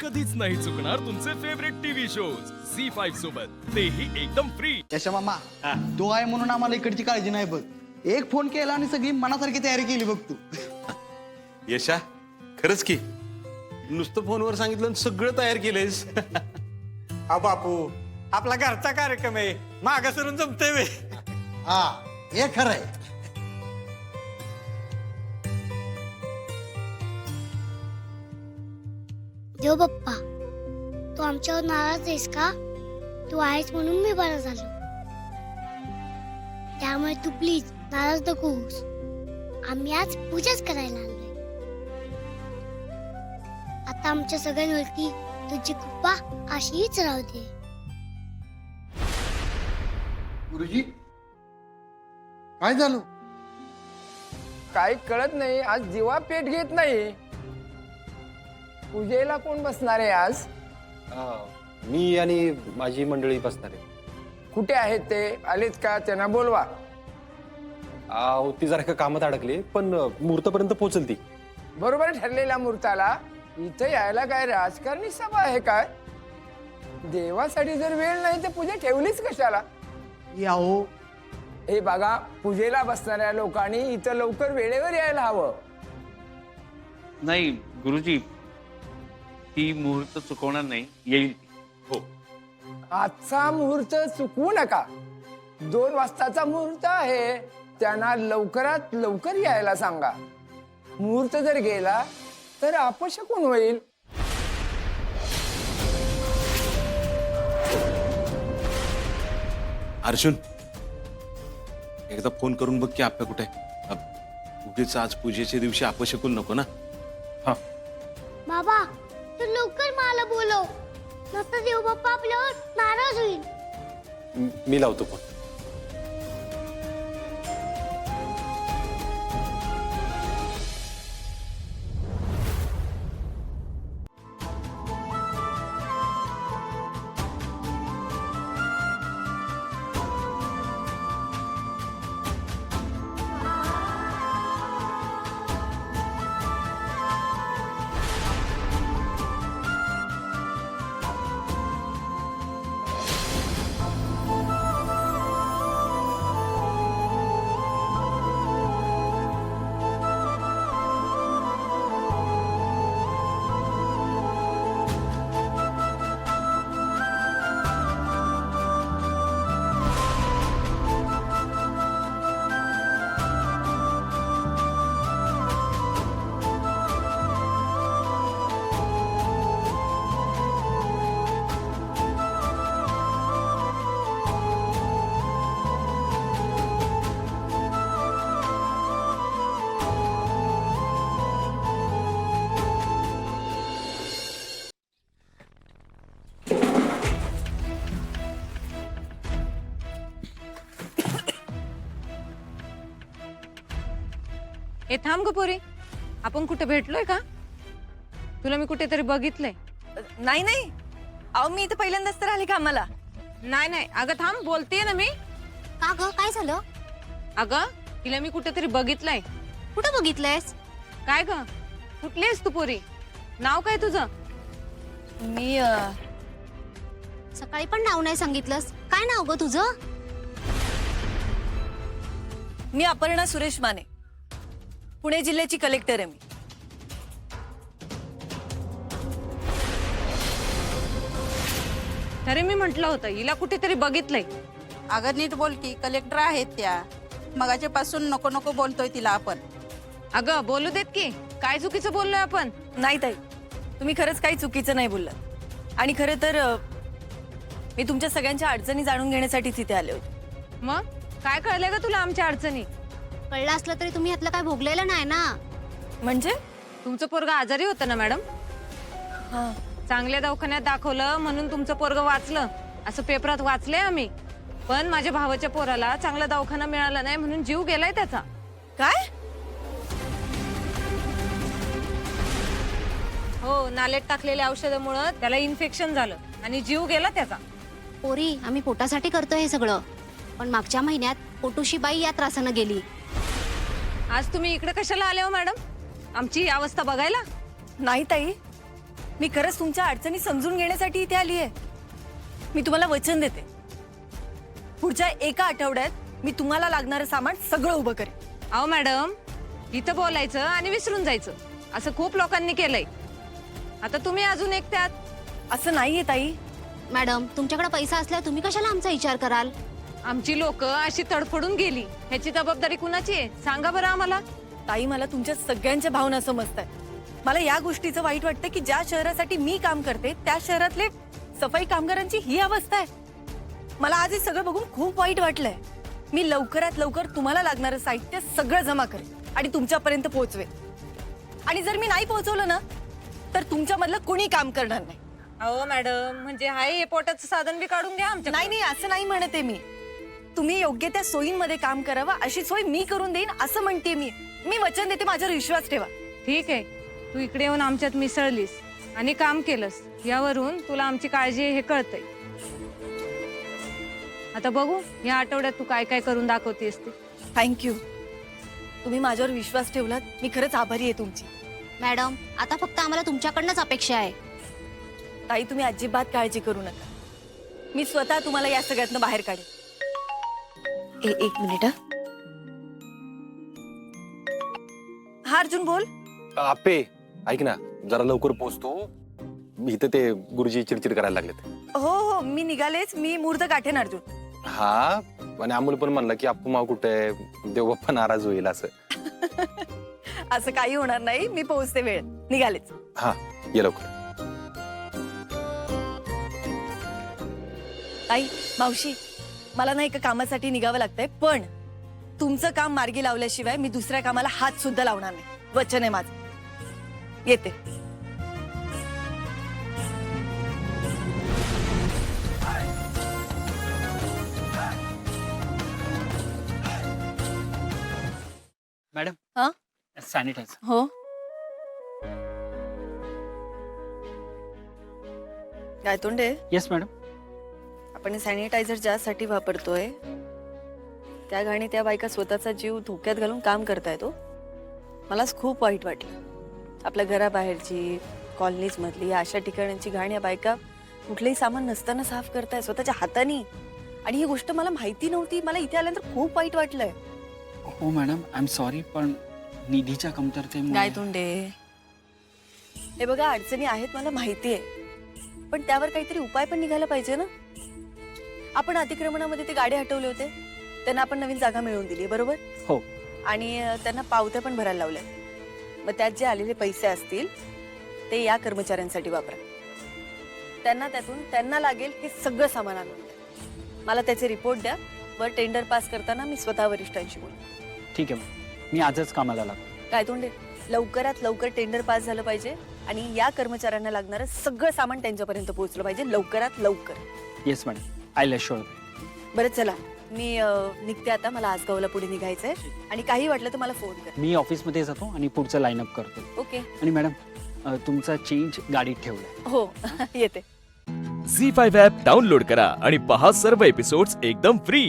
कधीच नाही चुकणार तुमचे फेवरेट टीव्ही शोज झी5 सोबत, तेही एकदम फ्री। यशा मामा तो आहे म्हणून आम्हाला इकडची काळजी नाही बघ। एक फोन केला आणि सगळी मनासारखी तयारी केली बघ तू। यशा खरंच की नुसतं फोनवर सांगितलं आणि सगळं तयार केलंयस। हा बापू आपला घरचा कार्यक्रम आहे, माग सरून जमतंय वे। हा हे खरंय। देव बाप्पा, तू आमच्यावर नाराज आहेस का? तू आहेस म्हणून मी बरा झालो, त्यामुळे तू प्लीज नाराज नको होऊस। आम्ही आज पूजाच करायला आलोय। आता आमच्या सगळ्यांवरती तुझी कृपा अशीच राहू दे। गुरुजी काय झालं? काही कळत नाही, आज जीवा पेट घेत नाही। पूजेला कोण बसणार आहे आज? मी आणि माझी मंडळी बसणार आहे। कुठे आहेत ते? आलेत का? त्यांना बोलवा। ती जरा एका कामात अडकली, पण मुहूर्तापर्यंत पोहोचेल ती। बरोबर ठरलेल्या मुहूर्ताला इथे यायला काय राजकारणी सभा आहे काय? देवासाठी जर वेळ नाही तर पूजा ठेवलीच कशाला? याहो हे बघा, पूजेला बसणाऱ्या लोकांनी इथं लवकर वेळेवर यायला हवं। नाही गुरुजी, ती मुहूर्त चुकवणार नाही, येईल ती। हो आजचा मुहूर्त चुकवू नका। 2 वाजताचा मुहूर्त आहे, त्यांना लवकरात लवकर यायला सांगा। मुहूर्त जर गेला तर अपशकुन होईल। अर्जुन एकदा फोन करून बघ की आपल्या कुठे उगीच आज पूजेच्या दिवशी अपशकून नको ना। हा बाबा, तू लवकर मला बोलव, नसता देव बाप्पा आपल्यावर नाराज होईल। मी लावतो फोन। ए थांब ग पोरी, आपण कुठे भेटलोय का? तुला मी कुठेतरी बघितलंय। नाही नाही, अहो मी इथे पहिल्यांदाच तर आले कामाला। नाही नाही अगं थांब, बोलतेय ना मी। का ग, काय झालं? अगं तिला मी कुठेतरी बघितलंय। कुठं बघितलंयस? काय ग, कुठली आहेस तू पोरी? नाव काय तुझं? मी सकाळी पण नाव नाही सांगितलंस, काय नाव ग तुझं? मी अपर्णा सुरेश माने, पुणे जिल्ह्याची कलेक्टर आहे मी। तरी मी म्हंटल होतं हिला कुठेतरी बघितलंय। अगं नीट बोल की, कलेक्टर आहेत त्या। मगाच्या पासून नको नको बोलतोय तिला आपण। अगं बोलू देत की, काय चुकीचं बोललोय आपण? नाही ताई, तुम्ही खरंच काही चुकीचं नाही बोललात। आणि खरं तर मी तुमच्या सगळ्यांच्या अडचणी जाणून घेण्यासाठी तिथे आले होते। मग काय कळलंय का तुला आमच्या अडचणी? कळलं असलं तरी तुम्ही यातलं काय भोगलेलं नाही ना। म्हणजे तुमचं पोरग आजारी होतं ना मॅडम? हा, चांगल्या दवाखान्यात दाखवलं म्हणून तुमचं पोरग वाचलं, असं पेपरात वाचलंय आम्ही। पण माझ्या भावाच्या पोराला चांगला दवाखाना मिळाला नाही म्हणून जीव गेलाय त्याचा। काय? हो, नालेत टाकलेल्या औषधामुळे त्याला इन्फेक्शन झालं आणि जीव गेला त्याचा। पोरी, आम्ही पोटासाठी करतोय हे सगळं, पण मागच्या महिन्यात पोटूशी बाई या त्रासानं गेली। आज तुम्ही इकडे कशाला आले हो मॅडम? आमची ही अवस्था बघायला? नाही ताई, मी खरंच तुमच्या अडचणी समजून घेण्यासाठी इथे आली आहे. मी तुम्हाला वचन देते, पुढच्या एका आठवड्यात मी तुम्हाला लागणारं सामान सगळं उभं करेन. अहो मॅडम, इथं बोलायचं आणि विसरून जायचं असं खूप लोकांनी केलंय. आता तुम्ही अजून एकट्यात. असं नाहीये ताई. मॅडम, तुमच्याकडे पैसा असल्यावर तुम्ही कशाला आमचा विचार कराल? आमची लोक अशी तडफडून गेली, ह्याची जबाबदारी कुणाची आहे सांगा बरं आम्हाला. ताई, मला तुमच्या सगळ्यांच्या भावना समजताय. मला या गोष्टीचं वाईट वाटतं की ज्या शहरासाठी मी काम करते त्या शहरातले सफाई कामगारांची ही अवस्था आहे. मला आज हे सगळं बघून खूप वाईट वाटलंय. मी लवकरात लवकर तुम्हाला लागणारं साहित्य सगळं जमा करेन आणि तुमच्यापर्यंत पोहोचवेन. आणि जर मी नाही पोहोचवलं ना तर तुमच्यामधलं कुणी काम करणार नाही. अहो मॅडम, म्हणजे हाय हे पोटाचं साधन बी काढून घ्या आमच्या. नाही नाही, असं नाही म्हणते मी. तुम्ही योग्य त्या सोयींमध्ये काम करावं अशी सोय मी करून देईन असं म्हणते मी. मी वचन देते, माझ्यावर विश्वास ठेवा. ठीक आहे, तू इकडे येऊन आमच्यात मिसळलीस आणि काम केलंस, यावरून तुला आमची काळजी आहे हे कळतंय. आता बघू या आठवड्यात तू काय काय करून दाखवतेस ते. थँक्यू. तुम्ही माझ्यावर विश्वास ठेवलात, मी खरंच आभारी आहे तुमची. मॅडम, आता फक्त आम्हाला तुमच्याकडनंच अपेक्षा आहे. ताई, तुम्ही अजिबात काळजी करू नका. मी स्वतः तुम्हाला या सगळ्यातनं बाहेर काढेन. एक मिनिट हा अर्जुन, बोल. आपे ऐक ना, जरा लवकर पोहोचतो. इथं ते गुरुजी चिडचिड करायला लागलेत. हो हो, मी निघालेच. मी मुहूर्त गाठेन अर्जुन. हा, आणि अमोल पण म्हणला की अप्पू माव कुठे आहे, देवबाप्पा नाराज होईल असं. असं काही होणार नाही, मी पोहोचते वेळ. निघालेच. हा, ये लवकर. ताई, मावशी, मला ना एका कामासाठी निघावं लागतंय, पण तुमचं काम मार्गी लावल्याशिवाय मी दुसऱ्या कामाला हात सुद्धा लावणार नाही. वचन आहे माझं. येते. मॅडम, हा? सॅनिटायझर. हो. Gaitonde, yes madam. आपण सॅनिटायझर ज्यासाठी वापरतोय त्या घाणी त्या बायका स्वतःचा जीव धोक्यात घालून काम करतायत. तो मलाच खूप वाईट वाटलं. आपल्या घराबाहेरची, कॉलनीज मधली अशा ठिकाणांची घाण या बायका कुठलंही सामान नसताना साफ करताय स्वतःच्या हाताने. आणि ही गोष्ट मला माहिती नव्हती. मला इथे आल्यानंतर खूप वाईट वाटलंय. हो मॅडम, आय एम सॉरी, पण निधीच्या कमतरतेमुळे. गायतोंडे, हे बघा, अडचणी आहेत मला माहिती आहे, पण त्यावर काहीतरी उपाय पण निघायला पाहिजे ना. आपण अतिक्रमणामध्ये ते गाडे हटवले होते, त्यांना आपण नवीन जागा मिळवून दिली, बरोबर? हो. आणि त्यांना पावत्या पण भरायला लावल्या. मग त्यात जे आलेले पैसे असतील ते या कर्मचाऱ्यांसाठी वापरा. त्यांना लागेल हे सगळं सामान आणून द्या. मला त्याचे रिपोर्ट द्या. वर टेंडर पास करताना मी स्वतः वरिष्ठांशी बोलतो. ठीक आहे, मी आजच कामाला लागतो. गायतोंडे, लवकरात लवकर टेंडर पास झालं पाहिजे आणि या कर्मचाऱ्यांना लागणारं सगळं सामान त्यांच्यापर्यंत पोहोचलं पाहिजे, लवकरात लवकर. Yes madam, I will sure. बरं, चला मी निघते आता. मला आजगावला पुढे निघायचंय आणि काही वाटलं तर मला फोन कर. मी ऑफिसमध्ये जातो आणि पुढचं लाईनअप करतो. ओके. आणि मॅडम, तुमचा चेंज गाडीत ठेवलाय. हो. येते. झी5 ॲप डाउनलोड करा आणि पहा सर्व एपिसोड्स एकदम फ्री.